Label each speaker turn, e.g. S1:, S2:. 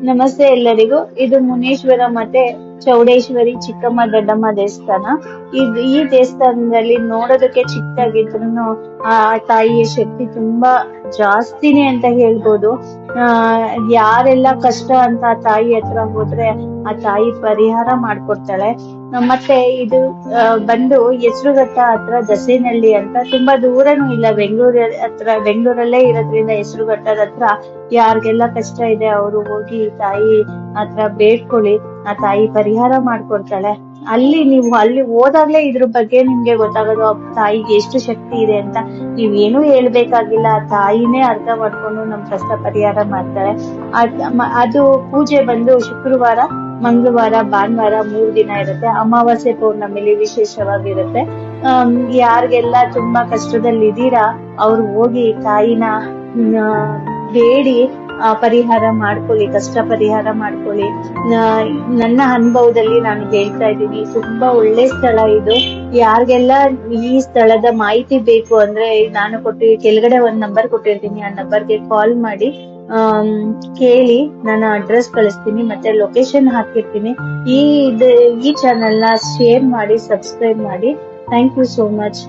S1: ನಮಸ್ತೆ ಎಲ್ಲರಿಗೂ. ಇದು ಮುನೇಶ್ವರ ಮತ್ತೆ ಚೌಡೇಶ್ವರಿ ಚಿಕ್ಕಮ್ಮ ದೊಡ್ಡಮ್ಮ ದೇವಸ್ಥಾನ. ಈ ದೇವಸ್ಥಾನದಲ್ಲಿ ನೋಡೋದಕ್ಕೆ ಚಿಕ್ಕದಾಗಿದ್ರು ಆ ತಾಯಿಯ ಶಕ್ತಿ ತುಂಬಾ ಜಾಸ್ತಿನೇ ಅಂತ ಹೇಳ್ಬೋದು. ಯಾರೆಲ್ಲ ಕಷ್ಟ ಅಂತ ಆ ತಾಯಿ ಹತ್ರ ಹೋದ್ರೆ ಆ ತಾಯಿ ಪರಿಹಾರ ಮಾಡ್ಕೊಡ್ತಾಳೆ. ಮತ್ತೆ ಇದು ಬಂದು ಹೆಸರುಘಟ್ಟ ಹತ್ರ ದಸೇನಹಳ್ಳಿ ಅಂತ, ತುಂಬಾ ದೂರನೂ ಇಲ್ಲ, ಬೆಂಗಳೂರಲ್ಲೇ ಇರೋದ್ರಿಂದ ಹೆಸರುಘಟ್ಟದ ಹತ್ರ ಯಾರಿಗೆಲ್ಲ ಕಷ್ಟ ಇದೆ ಅವರು ಹೋಗಿ ತಾಯಿ ಹತ್ರ ಬೇಡ್ಕೊಳ್ಳಿ, ಆ ತಾಯಿ ಪರಿಹಾರ ಮಾಡ್ಕೊಡ್ತಾಳೆ. ಅಲ್ಲಿ ಹೋದಾಗ್ಲೇ ಇದ್ರ ಬಗ್ಗೆ ನಿಮ್ಗೆ ಗೊತ್ತಾಗೋದು ಆ ತಾಯಿಗೆ ಎಷ್ಟು ಶಕ್ತಿ ಇದೆ ಅಂತ. ನೀವೇನು ಹೇಳ್ಬೇಕಾಗಿಲ್ಲ, ಆ ತಾಯಿನೇ ಅರ್ಥ ಮಾಡ್ಕೊಂಡು ನಮ್ ಕಷ್ಟ ಪರಿಹಾರ ಮಾಡ್ತಾಳೆ. ಅದು ಪೂಜೆ ಬಂದು ಶುಕ್ರವಾರ, ಮಂಗಳವಾರ, ಭಾನುವಾರ 3 ದಿನ ಇರುತ್ತೆ. ಅಮಾವಾಸ್ಯೆ ಪೌರ್ಣಮಿಲಿ ವಿಶೇಷವಾಗಿರುತ್ತೆ. ಯಾರಿಗೆಲ್ಲ ತುಂಬಾ ಕಷ್ಟದಲ್ಲಿ ಇದೀರಾ ಅವ್ರು ಹೋಗಿ ತಾಯಿನ ಬೇಡಿ ಪರಿಹಾರ ಮಾಡ್ಕೊಳ್ಳಿ, ಕಷ್ಟ ಪರಿಹಾರ ಮಾಡ್ಕೊಳ್ಳಿ. ನನ್ನ ಅನುಭವದಲ್ಲಿ ನಾನು ಹೇಳ್ತಾ ಇದ್ದೀನಿ, ತುಂಬಾ ಒಳ್ಳೆ ಸ್ಥಳ ಇದು. ಯಾರಿಗೆಲ್ಲ ಈ ಸ್ಥಳದ ಮಾಹಿತಿ ಬೇಕು ಅಂದ್ರೆ ನಾನು ಕೆಳಗಡೆ ಒಂದ್ ನಂಬರ್ ಕೊಟ್ಟಿರ್ತೀನಿ, ಆ ನಂಬರ್ಗೆ ಕಾಲ್ ಮಾಡಿ ಕೇಳಿ. ನಾನು ಅಡ್ರೆಸ್ ಕಳಿಸ್ತೀನಿ ಮತ್ತೆ ಲೊಕೇಶನ್ ಹಾಕಿರ್ತೀನಿ. ಈ ಚಾನೆಲ್ ನ ಶೇರ್ ಮಾಡಿ, ಸಬ್ಸ್ಕ್ರೈಬ್ ಮಾಡಿ. Thank you so much.